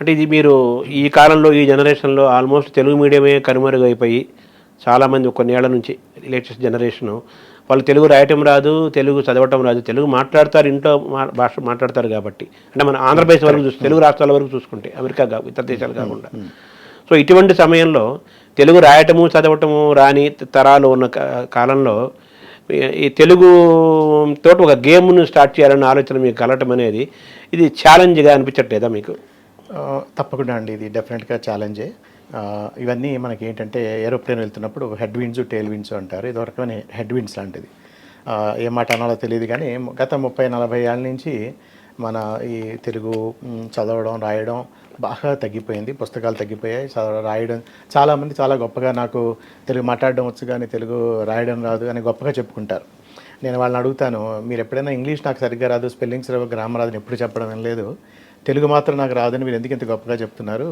అంటే ఇది మీరు ఈ కాలంలో ఈ జనరేషన్లో ఆల్మోస్ట్ తెలుగు మీడియమే కనుమరుగైపోయి చాలామంది కొన్నేళ్ల నుంచి లేటెస్ట్ జనరేషను వాళ్ళు తెలుగు రాయటం రాదు, తెలుగు చదవటం రాదు, తెలుగు మాట్లాడతారు, ఇంట్లో భాష మాట్లాడతారు కాబట్టి. అంటే మన ఆంధ్రప్రదేశ్ వరకు చూస్తే తెలుగు రాష్ట్రాల వరకు చూసుకుంటే అమెరికా ఇతర దేశాలు కాకుండా. సో ఇటువంటి సమయంలో తెలుగు రాయటము చదవటము రాని తరాలు ఉన్న కాలంలో ఈ తెలుగు తోటి ఒక గేమ్ను స్టార్ట్ చేయాలన్న ఆలోచన మీకు కలగటం అనేది ఇది ఛాలెంజ్గా అనిపించట్లేదా మీకు? తప్పకుండా అండి, ఇది డెఫినెట్గా ఛాలెంజే. ఇవన్నీ మనకి ఏంటంటే ఏరోప్లేన్ వెళ్తున్నప్పుడు హెడ్ విండ్స్ టేల్ విండ్స్ అంటారు. ఇది ఒక రకమైన హెడ్ విండ్స్ లాంటిది. ఏ మాట అనాలో తెలియదు కానీ గత 30-40 ఏళ్ళ నుంచి మన ఈ తెలుగు చదవడం రాయడం బాగా తగ్గిపోయింది. పుస్తకాలు తగ్గిపోయాయి, రాయడం చాలామంది చాలా గొప్పగా నాకు తెలుగు మాట్లాడడం వచ్చు కానీ తెలుగు రాయడం రాదు అని గొప్పగా చెప్పుకుంటారు. నేను వాళ్ళని అడుగుతాను, మీరు ఎప్పుడైనా ఇంగ్లీష్ నాకు సరిగ్గా రాదు, స్పెల్లింగ్స్ రావు, గ్రామర్ రాదని ఎప్పుడు చెప్పడం ఏం లేదు, తెలుగు మాత్రం నాకు రాదని మీరు ఎందుకు ఇంత గొప్పగా చెప్తున్నారు?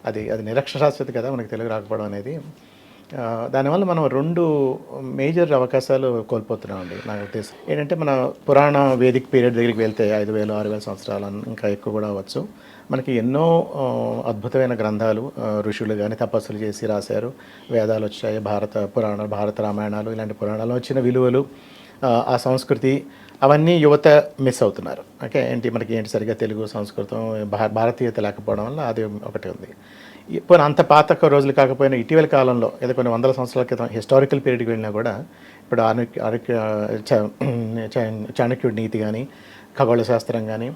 అది నిరక్షరాస్యత కదా మనకి తెలుగు రాకపోవడం అనేది. దానివల్ల మనం 2 మేజర్ అవకాశాలు కోల్పోతున్నామండి నాకు ఉద్దేశం. ఏంటంటే మన పురాణ వేదిక పీరియడ్ దగ్గరికి వెళ్తే 5000-6000 సంవత్సరాలు ఇంకా ఎక్కువ కూడా అవ్వచ్చు. మనకి ఎన్నో అద్భుతమైన గ్రంథాలు ఋషులు కానీ తపస్సులు చేసి రాశారు. వేదాలు వచ్చాయి, భారత రామాయణాలు, ఇలాంటి పురాణాలు వచ్చిన విలువలు, ఆ సంస్కృతి అవన్నీ యువత మిస్ అవుతున్నారు. ఓకే, మనకి సరిగ్గా తెలుగు సంస్కృతం భారతీయత లేకపోవడం వల్ల అది ఒకటి ఉంది. ఇప్పుడు అంత పాత రోజులు కాకపోయినా ఇటీవల కాలంలో ఏదో కొన్ని వందల సంవత్సరాల క్రితం హిస్టారికల్ పీరియడ్కి వెళ్ళినా కూడా ఇప్పుడు చాణక్యుడి నీతి కానీ ఖగోళ శాస్త్రం కానీ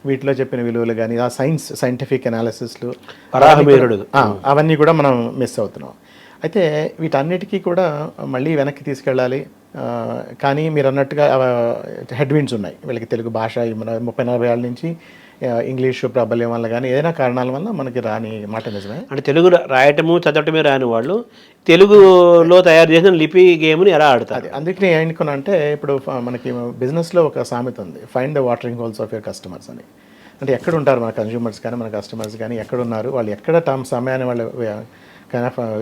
వీటిలో చెప్పిన విలువలు కానీ ఆ సైంటిఫిక్ అనాలిసిస్లు అవన్నీ కూడా మనం మిస్ అవుతున్నాం. అయితే వీటన్నిటికీ కూడా మళ్ళీ వెనక్కి తీసుకెళ్ళాలి. కానీ మీరు అన్నట్టుగా హెడ్ విండ్స్ ఉన్నాయి వీళ్ళకి. తెలుగు భాష 30-40 ఏళ్ళ నుంచి ఇంగ్లీషు ప్రాబల్యం వల్ల కానీ ఏదైనా కారణాల వల్ల మనకి రాని మాట నిజమే. అంటే తెలుగు రాయటము చదవటమే రాని వాళ్ళు తెలుగులో తయారు చేసిన లిపి గేమ్ని ఎలా ఆడతారు? అందుకని ఏమనుకున్నా అంటే ఇప్పుడు మనకి బిజినెస్లో ఒక సామెత ఉంది, find the watering holes of your customers అని. అంటే ఎక్కడ ఉంటారు మన కన్జ్యూమర్స్ కానీ మన కస్టమర్స్ కానీ ఎక్కడున్నారు, వాళ్ళు ఎక్కడ సమయాన్ని వాళ్ళు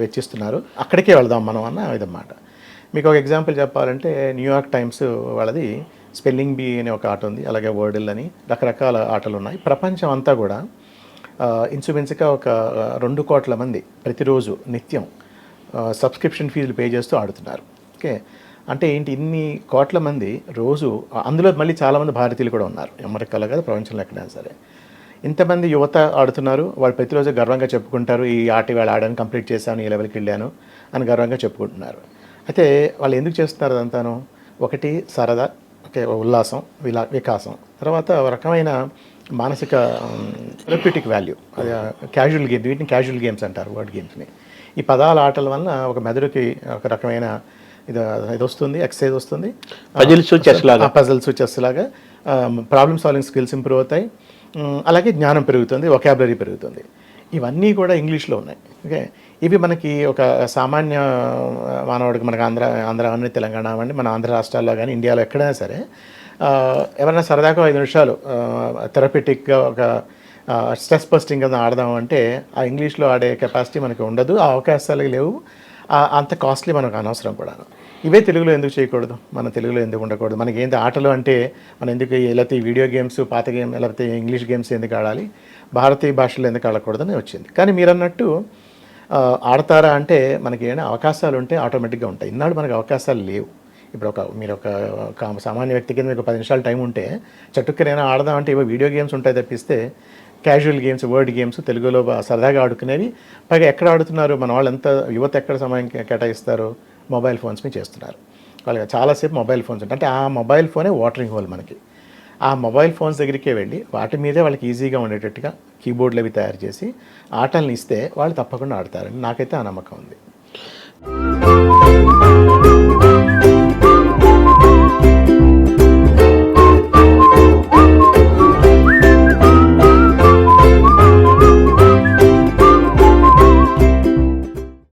వెచ్చిస్తున్నారు, అక్కడికే వెళ్దాం మనం అన్న ఇదన్నమాట. మీకు ఒక ఎగ్జాంపుల్ చెప్పాలంటే న్యూయార్క్ టైమ్స్ వాళ్ళది స్పెల్లింగ్ బీ అనే ఒక ఆట ఉంది, అలాగే వర్డిల్ అని రకరకాల ఆటలు ఉన్నాయి. ప్రపంచం అంతా కూడా ఇన్సుమిన్స్గా ఒక 2 కోట్ల మంది ప్రతిరోజు నిత్యం సబ్స్క్రిప్షన్ ఫీజులు పే చేస్తూ ఆడుతున్నారు. ఓకే, అంటే ఏంటి ఇన్ని కోట్ల మంది రోజు, అందులో మళ్ళీ చాలామంది భారతీయులు కూడా ఉన్నారు, అమెరికాలో కాదు ప్రపంచంలో ఎక్కడైనా సరే. ఇంతమంది యువత ఆడుతున్నారు, వాళ్ళు ప్రతిరోజు గర్వంగా చెప్పుకుంటారు, ఈ ఆట వాళ్ళు ఆడాను, కంప్లీట్ చేశాను, ఈ లెవెల్కి వెళ్ళాను అని గర్వంగా చెప్పుకుంటున్నారు. అయితే వాళ్ళు ఎందుకు చేస్తున్నారు అదంతాను? ఒకటి సరదా, ఉల్లాసం, వికాసం, తర్వాత ఒక రకమైన మానసిక థెరప్యూటిక్ వాల్యూ, అది క్యాజువల్ గేమ్, వీటిని క్యాజువల్ గేమ్స్ అంటారు, వర్డ్ గేమ్స్ని. ఈ పదాల ఆటల వల్ల ఒక మెదడుకి ఒక రకమైన ఇది వస్తుంది, ఎక్సర్సైజ్ వస్తుంది, పజిల్స్ చెస్ లాగా ప్రాబ్లమ్ సాల్వింగ్ స్కిల్స్ ఇంప్రూవ్ అవుతాయి, అలాగే జ్ఞానం పెరుగుతుంది, వొకాబులరీ పెరుగుతుంది. ఇవన్నీ కూడా ఇంగ్లీష్లో ఉన్నాయి. ఓకే, ఇవి మనకి ఒక సామాన్య మానవుడికి మనకు ఆంధ్ర అని తెలంగాణ అవ్వండి, మన ఆంధ్ర రాష్ట్రాల్లో కానీ ఇండియాలో ఎక్కడైనా సరే ఎవరైనా సరదాగా 5 నిమిషాలు థెరపెటిక్గా ఒక స్ట్రెస్ బస్టింగ్ కింద ఆడదాం అంటే ఆ ఇంగ్లీష్లో ఆడే కెపాసిటీ మనకి ఉండదు, ఆ అవకాశాలు లేవు, అంత కాస్ట్లీ మనకు అనవసరం కూడా. ఇవే తెలుగులో ఎందుకు చేయకూడదు, మన తెలుగులో ఎందుకు ఉండకూడదు? మనకి ఏంటి ఆటలు అంటే మనం ఎందుకు లేకపోతే వీడియో గేమ్స్ పాత గేమ్ లేకపోతే ఇంగ్లీష్ గేమ్స్ ఎందుకు ఆడాలి, భారతీయ భాషలో ఎందుకు ఆడకూడదని వచ్చింది. కానీ మీరు అన్నట్టు ఆడతారా అంటే మనకి ఏమైనా అవకాశాలు ఉంటే ఆటోమేటిక్గా ఉంటాయి. ఇన్నాడు మనకు అవకాశాలు లేవు. ఇప్పుడు మీరు ఒక సామాన్య వ్యక్తి కింద మీకు 10 నిమిషాలు టైం ఉంటే చట్టుక్కనైనా ఆడదామంటే ఇవో వీడియో గేమ్స్ ఉంటాయి తప్పిస్తే క్యాజువల్ గేమ్స్, వర్డ్ గేమ్స్ తెలుగులో సరదాగా ఆడుకునేవి. పైగా ఎక్కడ ఆడుతున్నారు మన వాళ్ళు, ఎంత యువత ఎక్కడ సమయం కేటాయిస్తారు? మొబైల్ ఫోన్స్ మీద చేస్తున్నారు. వాళ్ళకి చాలాసేపు మొబైల్ ఫోన్స్ ఉంటాయి. అంటే ఆ మొబైల్ ఫోనే వాటరింగ్ హోల్ మనకి. ఆ మొబైల్ ఫోన్స్ దగ్గరికే వెళ్ళి వాటి మీదే వాళ్ళకి ఈజీగా ఉండేటట్టుగా కీబోర్డ్లు అవి తయారు చేసి ఆటలను ఇస్తే వాళ్ళు తప్పకుండా ఆడతారని నాకైతే ఆ నమ్మకం ఉంది.